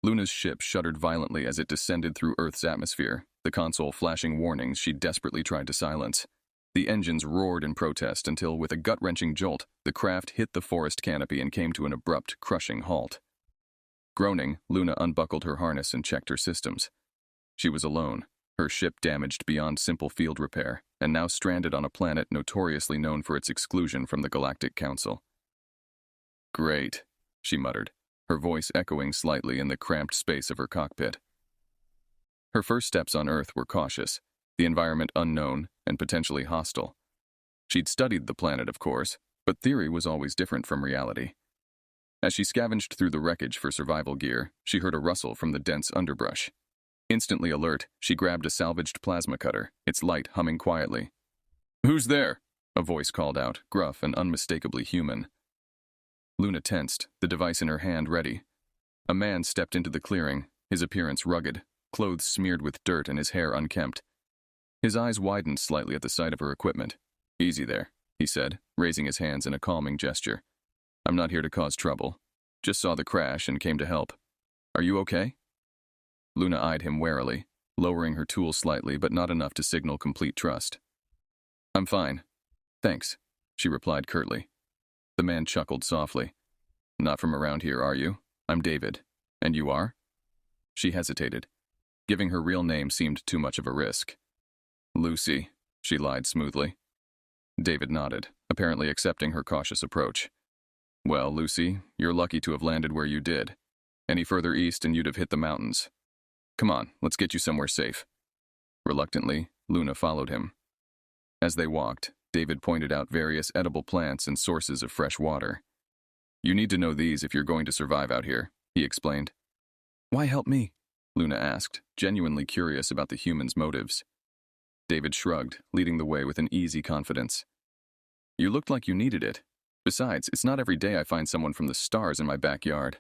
Luna's ship shuddered violently as it descended through Earth's atmosphere, the console flashing warnings she desperately tried to silence. The engines roared in protest until, with a gut-wrenching jolt, the craft hit the forest canopy and came to an abrupt, crushing halt. Groaning, Luna unbuckled her harness and checked her systems. She was alone, her ship damaged beyond simple field repair, and now stranded on a planet notoriously known for its exclusion from the Galactic Council. "Great," she muttered, her voice echoing slightly in the cramped space of her cockpit. Her first steps on Earth were cautious, the environment unknown and potentially hostile. She'd studied the planet, of course, but theory was always different from reality. As she scavenged through the wreckage for survival gear, she heard a rustle from the dense underbrush. Instantly alert, she grabbed a salvaged plasma cutter, its light humming quietly. "Who's there?" a voice called out, gruff and unmistakably human. Luna tensed, the device in her hand ready. A man stepped into the clearing, his appearance rugged, clothes smeared with dirt and his hair unkempt. His eyes widened slightly at the sight of her equipment. "Easy there," he said, raising his hands in a calming gesture. "I'm not here to cause trouble. Just saw the crash and came to help. Are you okay?" Luna eyed him warily, lowering her tool slightly but not enough to signal complete trust. "I'm fine. Thanks," she replied curtly. The man chuckled softly. "Not from around here, are you? I'm David. And you are?" She hesitated. Giving her real name seemed too much of a risk. "Lucy," she lied smoothly. David nodded, apparently accepting her cautious approach. "Well, Lucy, you're lucky to have landed where you did. Any further east and you'd have hit the mountains. Come on, let's get you somewhere safe." Reluctantly, Luna followed him. As they walked, David pointed out various edible plants and sources of fresh water. "You need to know these if you're going to survive out here," he explained. "Why help me?" Luna asked, genuinely curious about the human's motives. David shrugged, leading the way with an easy confidence. "You looked like you needed it. Besides, it's not every day I find someone from the stars in my backyard."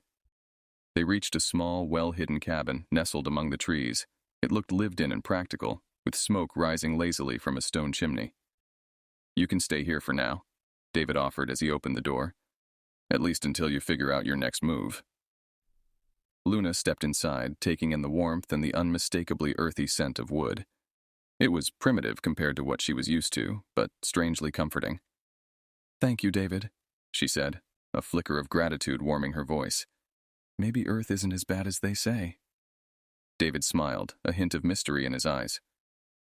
They reached a small, well-hidden cabin nestled among the trees. It looked lived in and practical, with smoke rising lazily from a stone chimney. "You can stay here for now," David offered as he opened the door. "At least until you figure out your next move." Luna stepped inside, taking in the warmth and the unmistakably earthy scent of wood. It was primitive compared to what she was used to, but strangely comforting. "Thank you, David," she said, a flicker of gratitude warming her voice. "Maybe Earth isn't as bad as they say." David smiled, a hint of mystery in his eyes.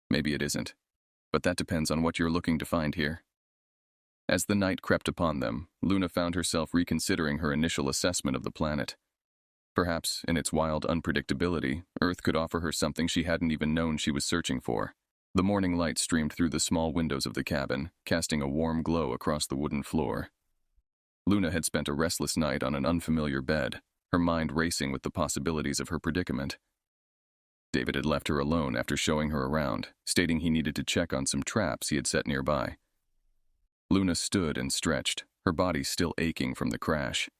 "Maybe it isn't, but that depends on what you're looking to find here." As the night crept upon them, Luna found herself reconsidering her initial assessment of the planet. Perhaps, in its wild unpredictability, Earth could offer her something she hadn't even known she was searching for. The morning light streamed through the small windows of the cabin, casting a warm glow across the wooden floor. Luna had spent a restless night on an unfamiliar bed, her mind racing with the possibilities of her predicament. David had left her alone after showing her around, stating he needed to check on some traps he had set nearby. Luna stood and stretched, her body still aching from the crash.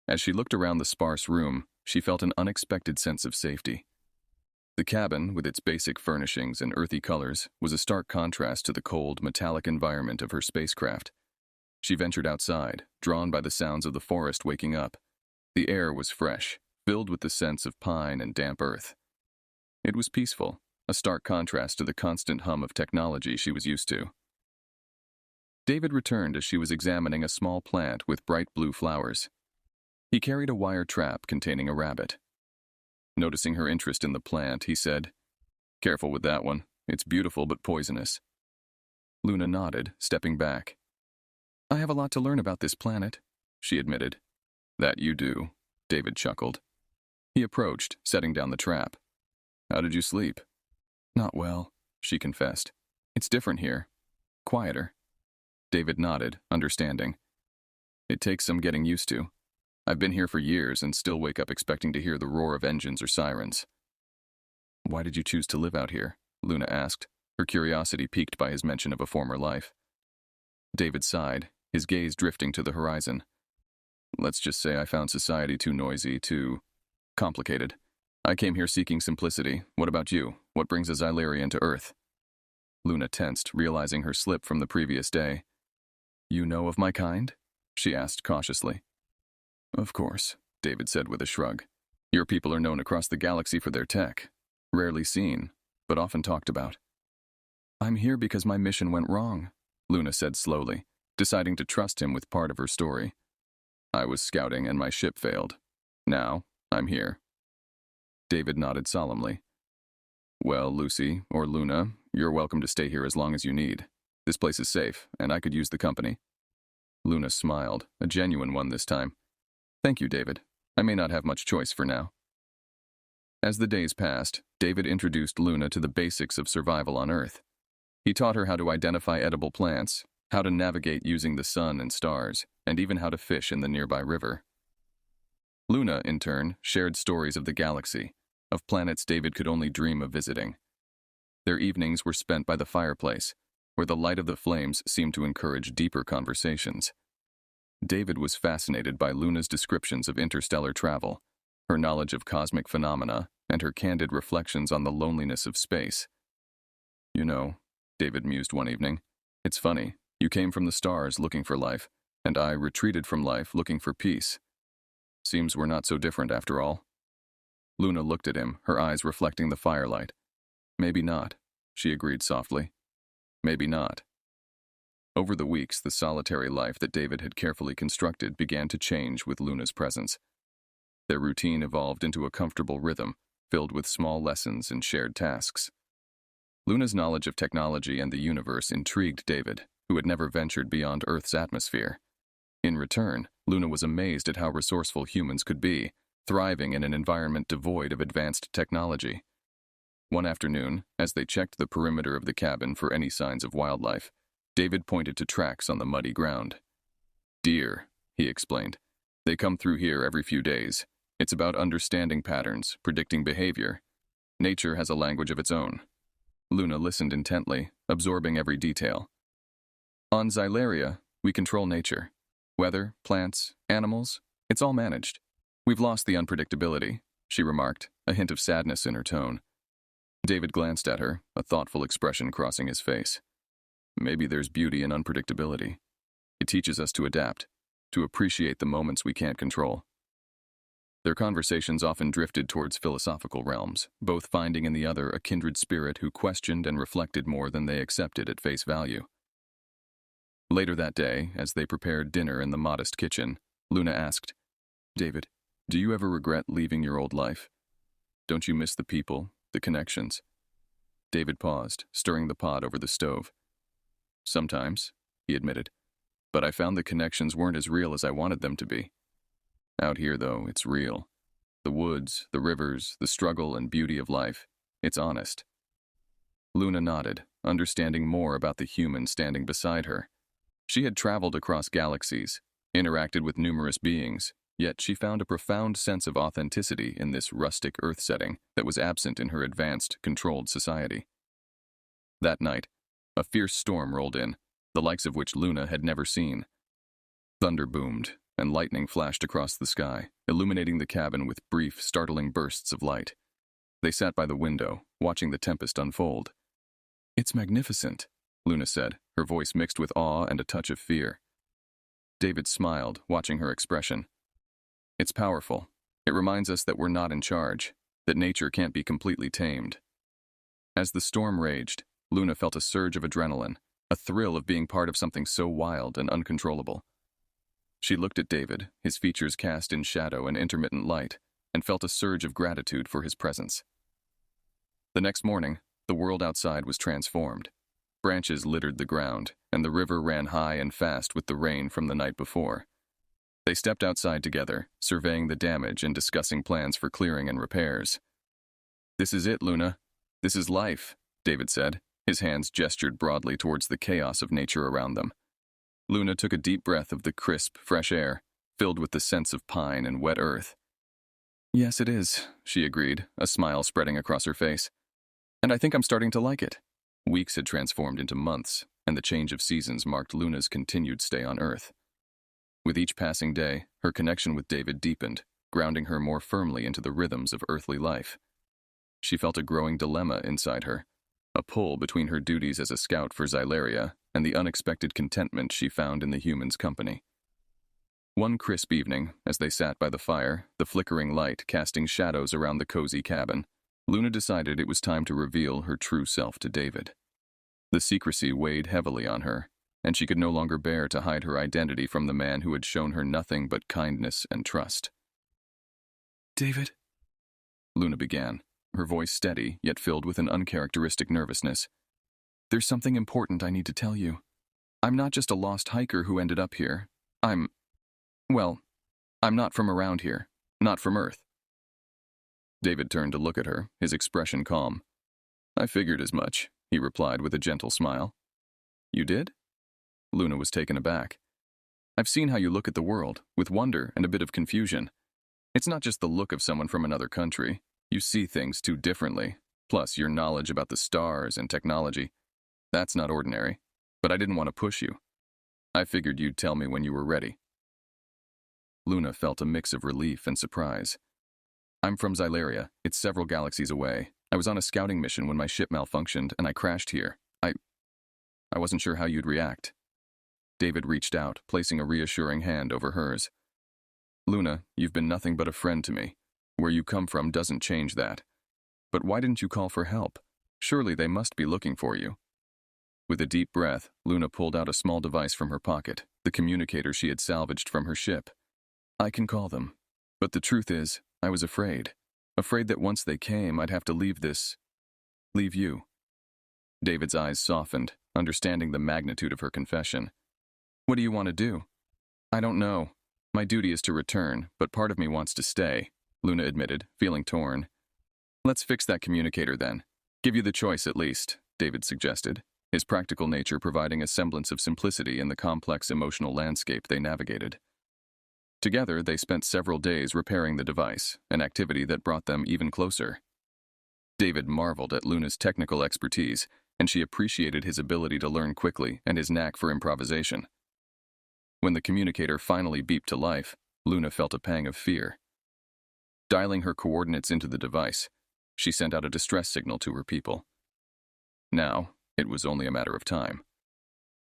As she looked around the sparse room, she felt an unexpected sense of safety. The cabin, with its basic furnishings and earthy colors, was a stark contrast to the cold, metallic environment of her spacecraft. She ventured outside, drawn by the sounds of the forest waking up. The air was fresh, filled with the scents of pine and damp earth. It was peaceful, a stark contrast to the constant hum of technology she was used to. David returned as she was examining a small plant with bright blue flowers. He carried a wire trap containing a rabbit. Noticing her interest in the plant, he said, "Careful with that one. It's beautiful but poisonous." Luna nodded, stepping back. "I have a lot to learn about this planet," she admitted. "That you do," David chuckled. He approached, setting down the trap. "How did you sleep?" "Not well," she confessed. "It's different here. Quieter." David nodded, understanding. "It takes some getting used to. I've been here for years and still wake up expecting to hear the roar of engines or sirens." "Why did you choose to live out here?" Luna asked, her curiosity piqued by his mention of a former life. David sighed, his gaze drifting to the horizon. "Let's just say I found society too noisy, too complicated. I came here seeking simplicity. What about you? What brings a Xylarian to Earth?" Luna tensed, realizing her slip from the previous day. "You know of my kind?" she asked cautiously. "Of course," David said with a shrug. Your people are known across the galaxy for their tech. Rarely seen, but often talked about. I'm here because my mission went wrong, Luna said slowly, deciding to trust him with part of her story. I was scouting and my ship failed. Now, I'm here. David nodded solemnly. Well, Lucy, or Luna, you're welcome to stay here as long as you need. This place is safe, and I could use the company. Luna smiled, a genuine one this time. Thank you, David. I may not have much choice for now. As the days passed, David introduced Luna to the basics of survival on Earth. He taught her how to identify edible plants, how to navigate using the sun and stars, and even how to fish in the nearby river. Luna, in turn, shared stories of the galaxy, of planets David could only dream of visiting. Their evenings were spent by the fireplace, where the light of the flames seemed to encourage deeper conversations. David was fascinated by Luna's descriptions of interstellar travel, her knowledge of cosmic phenomena, and her candid reflections on the loneliness of space. You know, David mused one evening, it's funny, you came from the stars looking for life, and I retreated from life looking for peace. Seems we're not so different after all. Luna looked at him, her eyes reflecting the firelight. Maybe not, she agreed softly. Maybe not. Over the weeks, the solitary life that David had carefully constructed began to change with Luna's presence. Their routine evolved into a comfortable rhythm, filled with small lessons and shared tasks. Luna's knowledge of technology and the universe intrigued David, who had never ventured beyond Earth's atmosphere. In return, Luna was amazed at how resourceful humans could be, thriving in an environment devoid of advanced technology. One afternoon, as they checked the perimeter of the cabin for any signs of wildlife, David pointed to tracks on the muddy ground. Deer, he explained. They come through here every few days. It's about understanding patterns, predicting behavior. Nature has a language of its own. Luna listened intently, absorbing every detail. On Xylaria, we control nature. Weather, plants, animals, it's all managed. We've lost the unpredictability, she remarked, a hint of sadness in her tone. David glanced at her, a thoughtful expression crossing his face. Maybe there's beauty in unpredictability. It teaches us to adapt, to appreciate the moments we can't control. Their conversations often drifted towards philosophical realms, both finding in the other a kindred spirit who questioned and reflected more than they accepted at face value. Later that day, as they prepared dinner in the modest kitchen, Luna asked, David, do you ever regret leaving your old life? Don't you miss the people, the connections? David paused, stirring the pot over the stove. Sometimes, he admitted, but I found the connections weren't as real as I wanted them to be. Out here, though, it's real. The woods, the rivers, the struggle and beauty of life, it's honest. Luna nodded, understanding more about the human standing beside her. She had traveled across galaxies, interacted with numerous beings, yet she found a profound sense of authenticity in this rustic Earth setting that was absent in her advanced, controlled society. That night, a fierce storm rolled in, the likes of which Luna had never seen. Thunder boomed, and lightning flashed across the sky, illuminating the cabin with brief, startling bursts of light. They sat by the window, watching the tempest unfold. It's magnificent, Luna said, her voice mixed with awe and a touch of fear. David smiled, watching her expression. It's powerful. It reminds us that we're not in charge, that nature can't be completely tamed. As the storm raged, Luna felt a surge of adrenaline, a thrill of being part of something so wild and uncontrollable. She looked at David, his features cast in shadow and intermittent light, and felt a surge of gratitude for his presence. The next morning, the world outside was transformed. Branches littered the ground, and the river ran high and fast with the rain from the night before. They stepped outside together, surveying the damage and discussing plans for clearing and repairs. This is it, Luna. This is life, David said. His hands gestured broadly towards the chaos of nature around them. Luna took a deep breath of the crisp, fresh air, filled with the scents of pine and wet earth. Yes, it is, she agreed, a smile spreading across her face. And I think I'm starting to like it. Weeks had transformed into months, and the change of seasons marked Luna's continued stay on Earth. With each passing day, her connection with David deepened, grounding her more firmly into the rhythms of earthly life. She felt a growing dilemma inside her, a pull between her duties as a scout for Xylaria and the unexpected contentment she found in the human's company. One crisp evening, as they sat by the fire, the flickering light casting shadows around the cozy cabin, Luna decided it was time to reveal her true self to David. The secrecy weighed heavily on her, and she could no longer bear to hide her identity from the man who had shown her nothing but kindness and trust. "David," Luna began, her voice steady, yet filled with an uncharacteristic nervousness. "There's something important I need to tell you. I'm not just a lost hiker who ended up here. Well, I'm not from around here, not from Earth." David turned to look at her, his expression calm. "I figured as much," he replied with a gentle smile. "You did?" Luna was taken aback. "I've seen how you look at the world, with wonder and a bit of confusion. It's not just the look of someone from another country. You see things too differently, plus your knowledge about the stars and technology. That's not ordinary, but I didn't want to push you. I figured you'd tell me when you were ready." Luna felt a mix of relief and surprise. "I'm from Xyleria. It's several galaxies away. I was on a scouting mission when my ship malfunctioned and I crashed here. I wasn't sure how you'd react." David reached out, placing a reassuring hand over hers. "Luna, you've been nothing but a friend to me. Where you come from doesn't change that. But why didn't you call for help? Surely they must be looking for you." With a deep breath, Luna pulled out a small device from her pocket, the communicator she had salvaged from her ship. "I can call them. But the truth is, I was afraid. Afraid that once they came, I'd have to leave you." David's eyes softened, understanding the magnitude of her confession. "What do you want to do?" "I don't know. My duty is to return, but part of me wants to stay," Luna admitted, feeling torn. "Let's fix that communicator then. Give you the choice at least," David suggested, his practical nature providing a semblance of simplicity in the complex emotional landscape they navigated. Together, they spent several days repairing the device, an activity that brought them even closer. David marveled at Luna's technical expertise, and she appreciated his ability to learn quickly and his knack for improvisation. When the communicator finally beeped to life, Luna felt a pang of fear. Dialing her coordinates into the device, she sent out a distress signal to her people. Now, it was only a matter of time.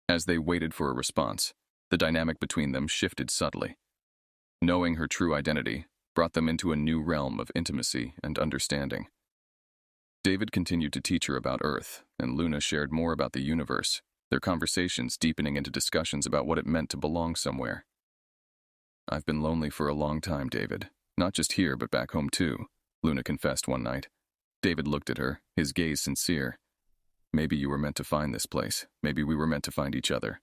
As they waited for a response, the dynamic between them shifted subtly. Knowing her true identity brought them into a new realm of intimacy and understanding. David continued to teach her about Earth, and Luna shared more about the universe, their conversations deepening into discussions about what it meant to belong somewhere. "I've been lonely for a long time, David. Not just here, but back home too," Luna confessed one night. David looked at her, his gaze sincere. "Maybe you were meant to find this place. Maybe we were meant to find each other."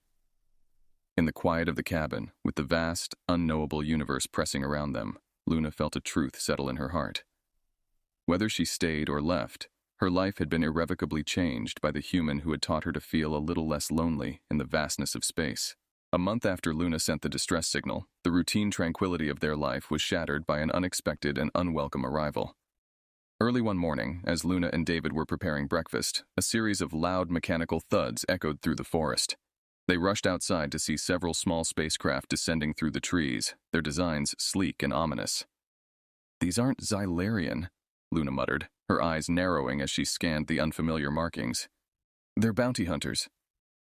In the quiet of the cabin, with the vast, unknowable universe pressing around them, Luna felt a truth settle in her heart. Whether she stayed or left, her life had been irrevocably changed by the human who had taught her to feel a little less lonely in the vastness of space. A month after Luna sent the distress signal, the routine tranquility of their life was shattered by an unexpected and unwelcome arrival. Early one morning, as Luna and David were preparing breakfast, a series of loud mechanical thuds echoed through the forest. They rushed outside to see several small spacecraft descending through the trees, their designs sleek and ominous. "These aren't Xylerian," Luna muttered, her eyes narrowing as she scanned the unfamiliar markings. "They're bounty hunters."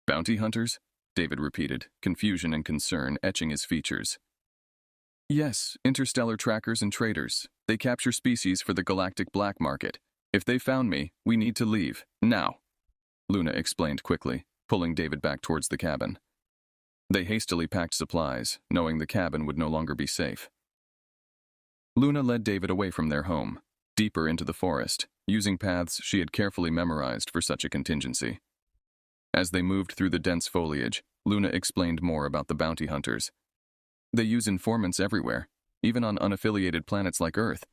"Bounty hunters?" David repeated, confusion and concern etching his features. "Yes, interstellar trackers and traders. They capture species for the galactic black market. If they found me, we need to leave. Now," Luna explained quickly, pulling David back towards the cabin. They hastily packed supplies, knowing the cabin would no longer be safe. Luna led David away from their home, deeper into the forest, using paths she had carefully memorized for such a contingency. As they moved through the dense foliage, Luna explained more about the bounty hunters. "They use informants everywhere, even on unaffiliated planets like Earth.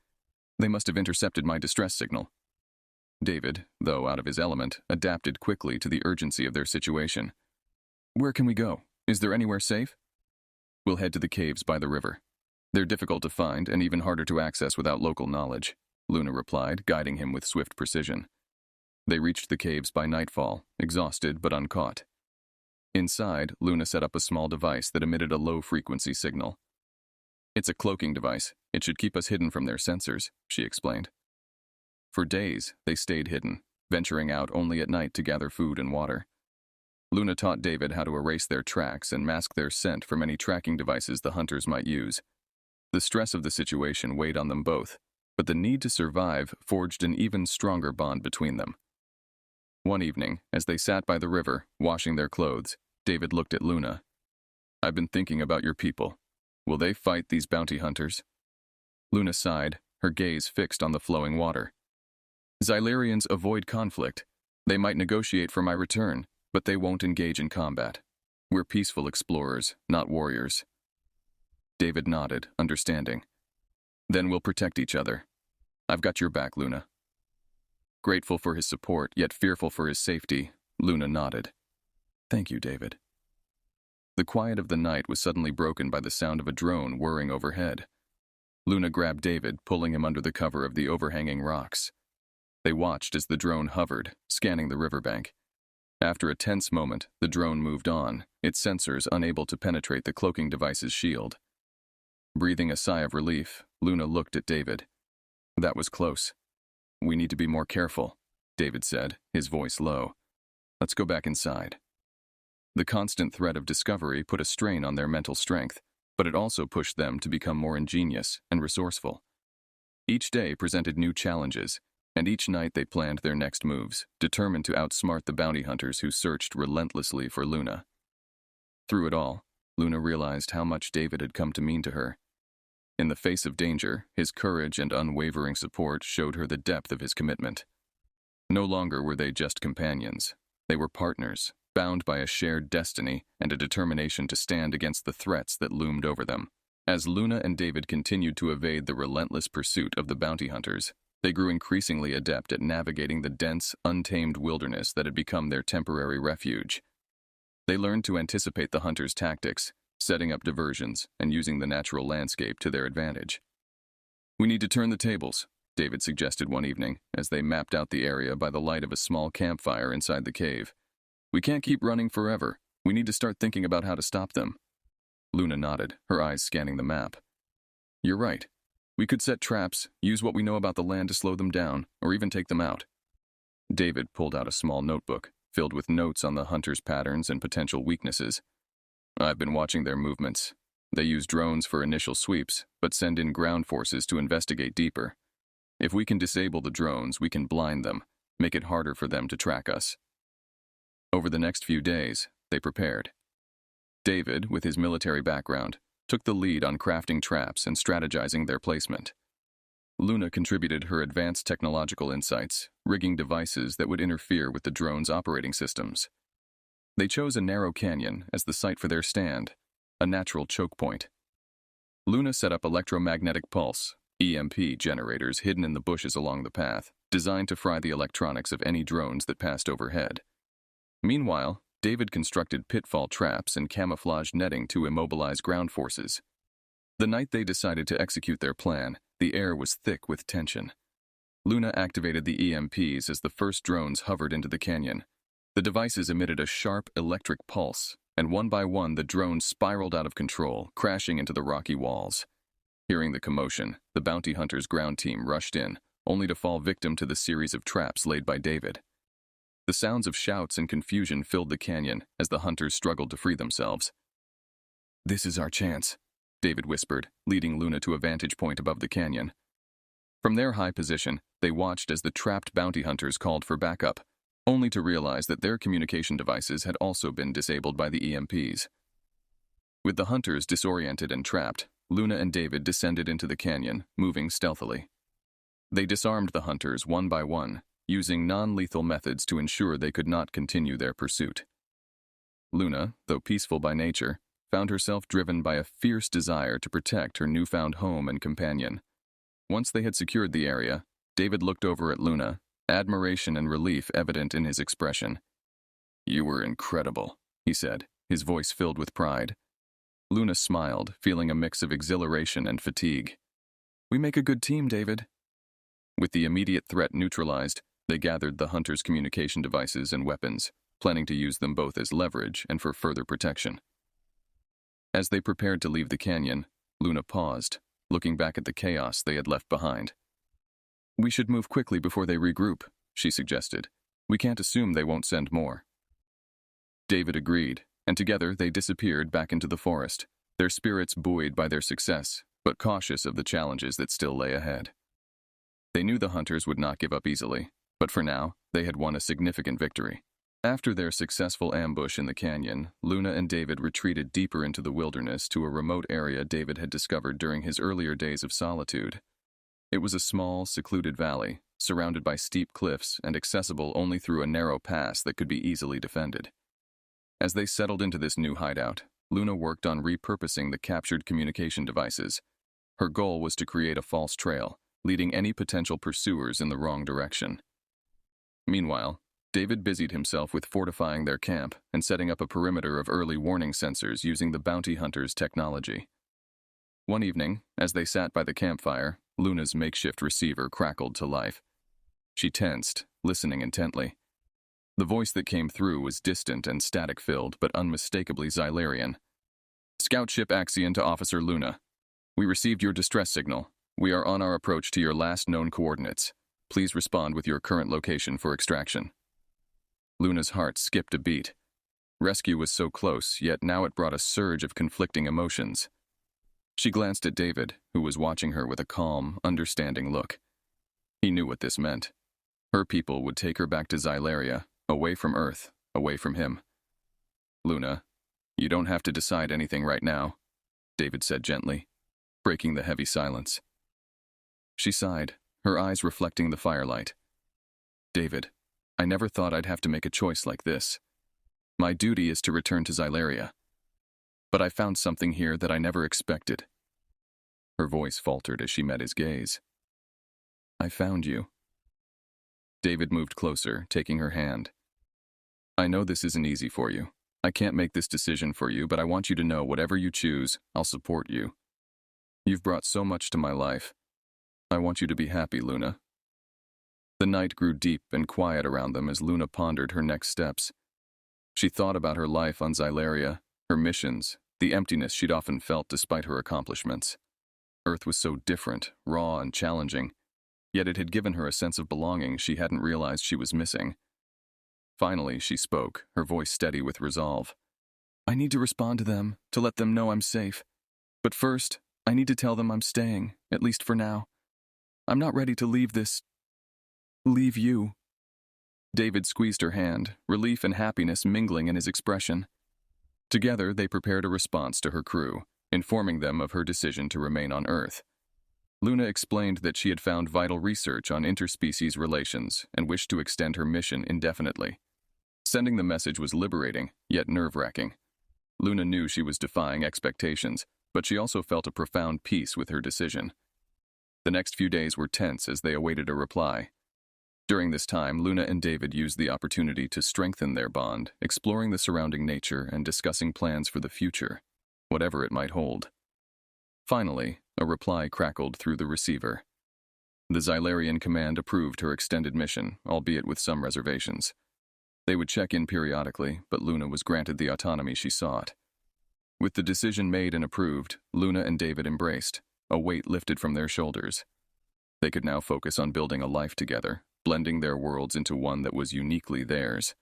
They must have intercepted my distress signal." David, though out of his element, adapted quickly to the urgency of their situation. "Where can we go? Is there anywhere safe?" "We'll head to the caves by the river. They're difficult to find and even harder to access without local knowledge," Luna replied, guiding him with swift precision. They reached the caves by nightfall, exhausted but uncaught. Inside, Luna set up a small device that emitted a low-frequency signal. "It's a cloaking device. It should keep us hidden from their sensors," she explained. For days, they stayed hidden, venturing out only at night to gather food and water. Luna taught David how to erase their tracks and mask their scent from any tracking devices the hunters might use. The stress of the situation weighed on them both, but the need to survive forged an even stronger bond between them. One evening, as they sat by the river, washing their clothes, David looked at Luna. "I've been thinking about your people. Will they fight these bounty hunters?" Luna sighed, her gaze fixed on the flowing water. "Xylarians avoid conflict. They might negotiate for my return, but they won't engage in combat. We're peaceful explorers, not warriors." David nodded, understanding. "Then we'll protect each other. I've got your back, Luna." Grateful for his support, yet fearful for his safety, Luna nodded. "Thank you, David." The quiet of the night was suddenly broken by the sound of a drone whirring overhead. Luna grabbed David, pulling him under the cover of the overhanging rocks. They watched as the drone hovered, scanning the riverbank. After a tense moment, the drone moved on, its sensors unable to penetrate the cloaking device's shield. Breathing a sigh of relief, Luna looked at David. "That was close. We need to be more careful," David said, his voice low. "Let's go back inside." The constant threat of discovery put a strain on their mental strength, but it also pushed them to become more ingenious and resourceful. Each day presented new challenges, and each night they planned their next moves, determined to outsmart the bounty hunters who searched relentlessly for Luna. Through it all, Luna realized how much David had come to mean to her. In the face of danger, his courage and unwavering support showed her the depth of his commitment. No longer were they just companions. They were partners, bound by a shared destiny and a determination to stand against the threats that loomed over them. As Luna and David continued to evade the relentless pursuit of the bounty hunters, they grew increasingly adept at navigating the dense, untamed wilderness that had become their temporary refuge. They learned to anticipate the hunters' tactics, setting up diversions and using the natural landscape to their advantage. "We need to turn the tables," David suggested one evening as they mapped out the area by the light of a small campfire inside the cave. "We can't keep running forever. We need to start thinking about how to stop them." Luna nodded, her eyes scanning the map. "You're right. We could set traps, use what we know about the land to slow them down, or even take them out." David pulled out a small notebook, filled with notes on the hunters' patterns and potential weaknesses. "I've been watching their movements. They use drones for initial sweeps, but send in ground forces to investigate deeper. If we can disable the drones, we can blind them, make it harder for them to track us." Over the next few days, they prepared. David, with his military background, took the lead on crafting traps and strategizing their placement. Luna contributed her advanced technological insights, rigging devices that would interfere with the drone's operating systems. They chose a narrow canyon as the site for their stand, a natural choke point. Luna set up electromagnetic pulse, EMP generators hidden in the bushes along the path, designed to fry the electronics of any drones that passed overhead. Meanwhile, David constructed pitfall traps and camouflage netting to immobilize ground forces. The night they decided to execute their plan, the air was thick with tension. Luna activated the EMPs as the first drones hovered into the canyon. The devices emitted a sharp electric pulse, and one by one the drones spiraled out of control, crashing into the rocky walls. Hearing the commotion, the bounty hunters' ground team rushed in, only to fall victim to the series of traps laid by David. The sounds of shouts and confusion filled the canyon as the hunters struggled to free themselves. "This is our chance," David whispered, leading Luna to a vantage point above the canyon. From their high position, they watched as the trapped bounty hunters called for backup, only to realize that their communication devices had also been disabled by the EMPs. With the hunters disoriented and trapped, Luna and David descended into the canyon, moving stealthily. They disarmed the hunters one by one, using non-lethal methods to ensure they could not continue their pursuit. Luna, though peaceful by nature, found herself driven by a fierce desire to protect her newfound home and companion. Once they had secured the area, David looked over at Luna, admiration and relief evident in his expression. "You were incredible," he said, his voice filled with pride. Luna smiled, feeling a mix of exhilaration and fatigue. "We make a good team, David." With the immediate threat neutralized, they gathered the hunters' communication devices and weapons, planning to use them both as leverage and for further protection. As they prepared to leave the canyon, Luna paused, looking back at the chaos they had left behind. "We should move quickly before they regroup," she suggested. "We can't assume they won't send more." David agreed, and together they disappeared back into the forest, their spirits buoyed by their success, but cautious of the challenges that still lay ahead. They knew the hunters would not give up easily, but for now, they had won a significant victory. After their successful ambush in the canyon, Luna and David retreated deeper into the wilderness to a remote area David had discovered during his earlier days of solitude. It was a small, secluded valley, surrounded by steep cliffs and accessible only through a narrow pass that could be easily defended. As they settled into this new hideout, Luna worked on repurposing the captured communication devices. Her goal was to create a false trail, leading any potential pursuers in the wrong direction. Meanwhile, David busied himself with fortifying their camp and setting up a perimeter of early warning sensors using the bounty hunters' technology. One evening, as they sat by the campfire, Luna's makeshift receiver crackled to life. She tensed, listening intently. The voice that came through was distant and static-filled, but unmistakably Xylarian. "Scout ship Axion to Officer Luna. We received your distress signal. We are on our approach to your last known coordinates. Please respond with your current location for extraction." Luna's heart skipped a beat. Rescue was so close, yet now it brought a surge of conflicting emotions. She glanced at David, who was watching her with a calm, understanding look. He knew what this meant. Her people would take her back to Xylaria, away from Earth, away from him. "Luna, you don't have to decide anything right now," David said gently, breaking the heavy silence. She sighed, her eyes reflecting the firelight. "David, I never thought I'd have to make a choice like this. My duty is to return to Xylaria. But I found something here that I never expected." Her voice faltered as she met his gaze. "I found you." David moved closer, taking her hand. "I know this isn't easy for you. I can't make this decision for you, but I want you to know whatever you choose, I'll support you. You've brought so much to my life. I want you to be happy, Luna." The night grew deep and quiet around them as Luna pondered her next steps. She thought about her life on Xylaria, her missions, the emptiness she'd often felt despite her accomplishments. Earth was so different, raw and challenging, yet it had given her a sense of belonging she hadn't realized she was missing. Finally, she spoke, her voice steady with resolve. "I need to respond to them, to let them know I'm safe. But first, I need to tell them I'm staying, at least for now. I'm not ready to leave you." David squeezed her hand, relief and happiness mingling in his expression. Together, they prepared a response to her crew, informing them of her decision to remain on Earth. Luna explained that she had found vital research on interspecies relations and wished to extend her mission indefinitely. Sending the message was liberating, yet nerve-wracking. Luna knew she was defying expectations, but she also felt a profound peace with her decision. The next few days were tense as they awaited a reply. During this time, Luna and David used the opportunity to strengthen their bond, exploring the surrounding nature and discussing plans for the future, whatever it might hold. Finally, a reply crackled through the receiver. The Xylarian command approved her extended mission, albeit with some reservations. They would check in periodically, but Luna was granted the autonomy she sought. With the decision made and approved, Luna and David embraced, a weight lifted from their shoulders. They could now focus on building a life together, blending their worlds into one that was uniquely theirs.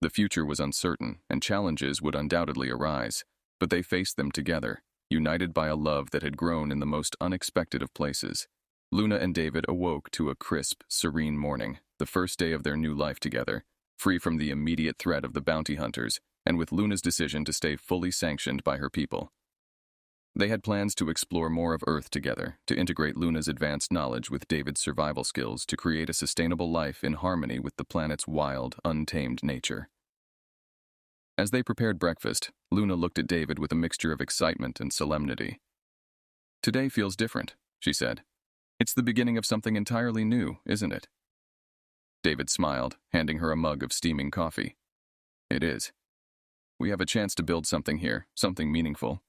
The future was uncertain, and challenges would undoubtedly arise, but they faced them together, united by a love that had grown in the most unexpected of places. Luna and David awoke to a crisp, serene morning, the first day of their new life together, free from the immediate threat of the bounty hunters, and with Luna's decision to stay fully sanctioned by her people. They had plans to explore more of Earth together, to integrate Luna's advanced knowledge with David's survival skills to create a sustainable life in harmony with the planet's wild, untamed nature. As they prepared breakfast, Luna looked at David with a mixture of excitement and solemnity. "Today feels different," she said. "It's the beginning of something entirely new, isn't it?" David smiled, handing her a mug of steaming coffee. "It is. We have a chance to build something here, something meaningful.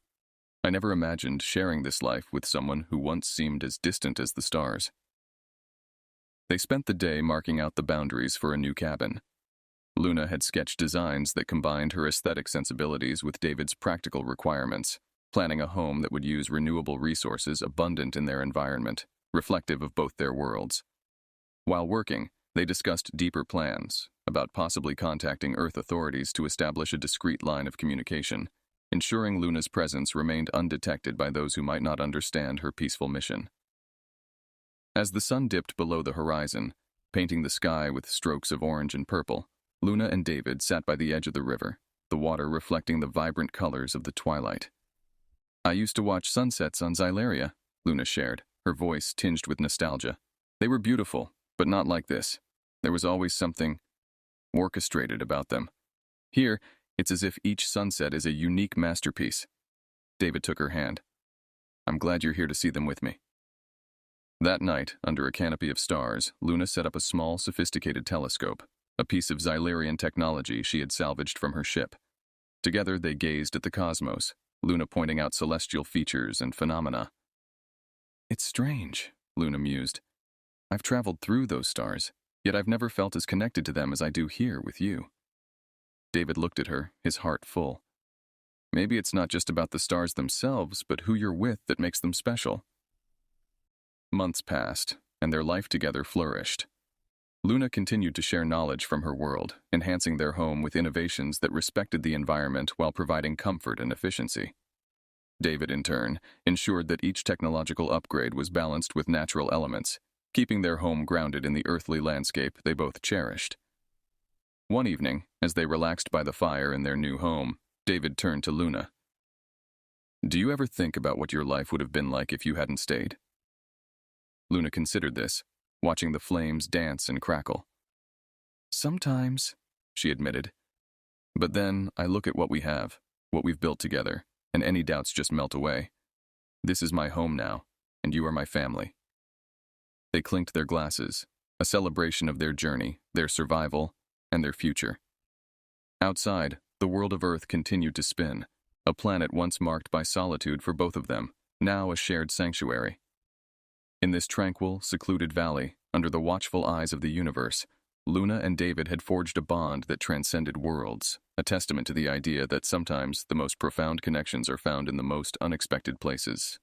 I never imagined sharing this life with someone who once seemed as distant as the stars." They spent the day marking out the boundaries for a new cabin. Luna had sketched designs that combined her aesthetic sensibilities with David's practical requirements, planning a home that would use renewable resources abundant in their environment, reflective of both their worlds. While working, they discussed deeper plans, about possibly contacting Earth authorities to establish a discreet line of communication, ensuring Luna's presence remained undetected by those who might not understand her peaceful mission. As the sun dipped below the horizon, painting the sky with strokes of orange and purple, Luna and David sat by the edge of the river, the water reflecting the vibrant colors of the twilight. "I used to watch sunsets on Xylaria," Luna shared, her voice tinged with nostalgia. "They were beautiful, but not like this. There was always something orchestrated about them. Here, it's as if each sunset is a unique masterpiece." David took her hand. "I'm glad you're here to see them with me." That night, under a canopy of stars, Luna set up a small, sophisticated telescope, a piece of Xylarian technology she had salvaged from her ship. Together, they gazed at the cosmos, Luna pointing out celestial features and phenomena. "It's strange," Luna mused. "I've traveled through those stars, yet I've never felt as connected to them as I do here with you." David looked at her, his heart full. "Maybe it's not just about the stars themselves, but who you're with that makes them special." Months passed, and their life together flourished. Luna continued to share knowledge from her world, enhancing their home with innovations that respected the environment while providing comfort and efficiency. David, in turn, ensured that each technological upgrade was balanced with natural elements, keeping their home grounded in the earthly landscape they both cherished. One evening, as they relaxed by the fire in their new home, David turned to Luna. "Do you ever think about what your life would have been like if you hadn't stayed?" Luna considered this, watching the flames dance and crackle. "Sometimes," she admitted. "But then I look at what we have, what we've built together, and any doubts just melt away. This is my home now, and you are my family." They clinked their glasses, a celebration of their journey, their survival, and their future. Outside, the world of Earth continued to spin, a planet once marked by solitude for both of them, now a shared sanctuary. In this tranquil, secluded valley, under the watchful eyes of the universe, Luna and David had forged a bond that transcended worlds, a testament to the idea that sometimes the most profound connections are found in the most unexpected places.